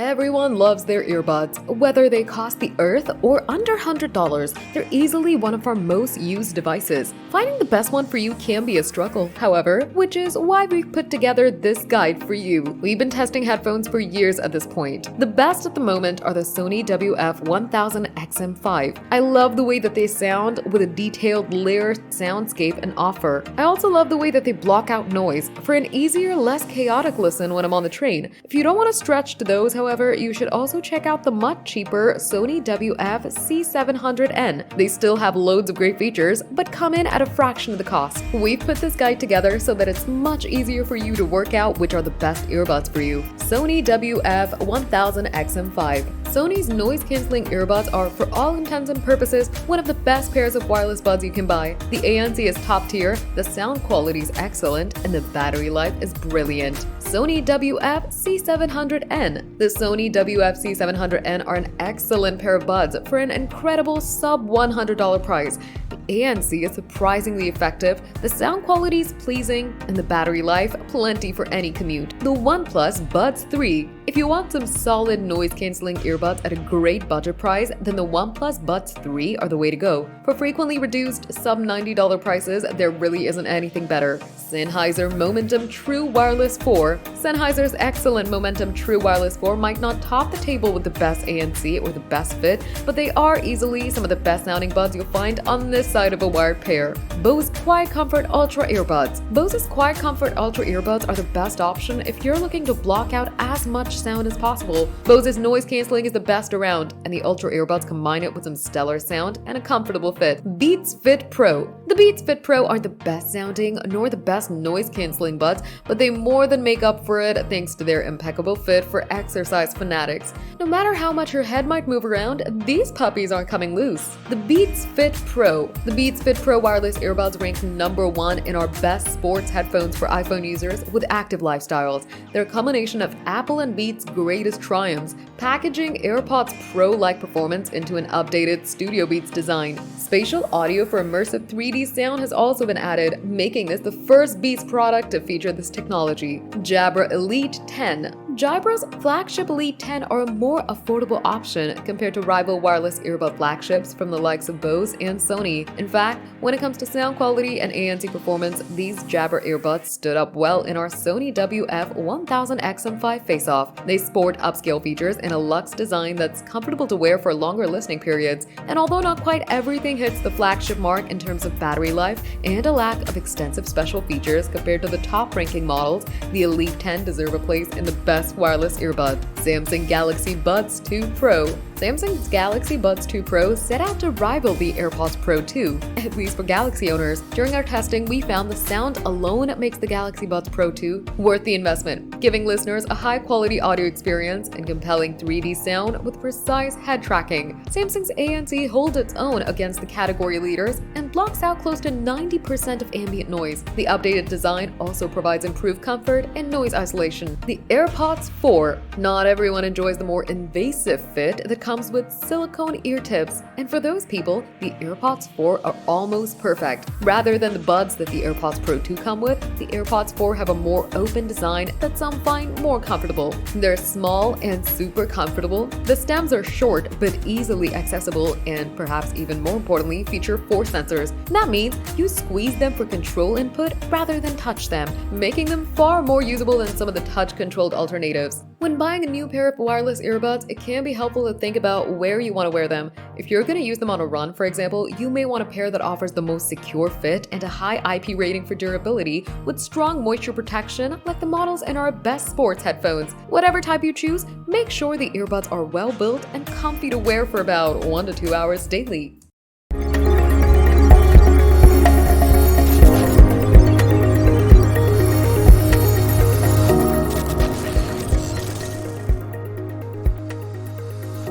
Everyone loves their earbuds. Whether they cost the earth or under $100, they're easily one of our most used devices. Finding the best one for you can be a struggle, however, which is why we've put together this guide for you. We've been testing headphones for years at this point. The best at the moment are the Sony WF-1000XM5. I love the way that they sound with a detailed layered soundscape and offer. I also love the way that they block out noise for an easier, less chaotic listen when I'm on the train. If you don't want to stretch to those, however, you should also check out the much cheaper Sony WF-C700N. They still have loads of great features, but come in at a fraction of the cost. We've put this guide together so that it's much easier for you to work out which are the best earbuds for you. Sony WF-1000XM5. Sony's noise-canceling earbuds are, for all intents and purposes, one of the best pairs of wireless buds you can buy. The ANC is top tier, the sound quality is excellent, and the battery life is brilliant. Sony WF-C700N. The Sony WF-C700N are an excellent pair of buds for an incredible sub-$100 price. The ANC is surprisingly effective, the sound quality is pleasing, and the battery life plenty for any commute. The OnePlus Buds 3. If you want some solid noise-canceling earbuds at a great budget price, then the OnePlus Buds 3 are the way to go. For frequently reduced sub-$90 prices, there really isn't anything better. Sennheiser Momentum True Wireless 4. Sennheiser's excellent Momentum True Wireless 4 might not top the table with the best ANC or the best fit, but they are easily some of the best sounding buds you'll find on this side of a wired pair. Bose QuietComfort Ultra Earbuds. Bose's QuietComfort Ultra Earbuds are the best option if you're looking to block out as much sound as possible. Bose's noise cancelling is the best around, and the Ultra Earbuds combine it with some stellar sound and a comfortable fit. Beats Fit Pro. The Beats Fit Pro aren't the best sounding nor the best noise cancelling buds, but they more than make up for it thanks to their impeccable fit for exercise fanatics. No matter how much your head might move around, these puppies aren't coming loose. The Beats Fit Pro. The Beats Fit Pro wireless earbuds rank #1 in our best sports headphones for iPhone users with active lifestyles. They're a combination of Apple and Beats' greatest triumphs, packaging AirPods Pro-like performance into an updated Studio Beats design. Spatial audio for immersive 3D sound has also been added, making this the first Beats product to feature this technology. Jabra Elite 10. Jabra's flagship Elite 10 are a more affordable option compared to rival wireless earbud flagships from the likes of Bose and Sony. In fact, when it comes to sound quality and ANC performance, these Jabra earbuds stood up well in our Sony WF-1000XM5 face-off. They sport upscale features in a luxe design that's comfortable to wear for longer listening periods, and although not quite everything hits the flagship mark in terms of battery life and a lack of extensive special features compared to the top-ranking models, the Elite 10 deserve a place in the best wireless earbud. Samsung Galaxy Buds 2 Pro. Samsung's Galaxy Buds 2 Pro set out to rival the AirPods Pro 2, at least for Galaxy owners. During our testing, we found the sound alone makes the Galaxy Buds Pro 2 worth the investment, giving listeners a high-quality audio experience and compelling 3D sound with precise head tracking. Samsung's ANC holds its own against the category leaders and blocks out close to 90% of ambient noise. The updated design also provides improved comfort and noise isolation. The AirPods 4. Not everyone enjoys the more invasive fit that comes with silicone ear tips, and for those people, the AirPods 4 are almost perfect. Rather than the buds that the AirPods Pro 2 come with, the AirPods 4 have a more open design that some find more comfortable. They're small and super comfortable. The stems are short but easily accessible, and perhaps even more importantly, feature force sensors. That means you squeeze them for control input rather than touch them, making them far more usable than some of the touch-controlled alternatives. When buying a new pair of wireless earbuds, it can be helpful to think about where you want to wear them. If you're going to use them on a run, for example, you may want a pair that offers the most secure fit and a high IP rating for durability with strong moisture protection like the models in our best sports headphones. Whatever type you choose, make sure the earbuds are well built and comfy to wear for about 1 to 2 hours daily.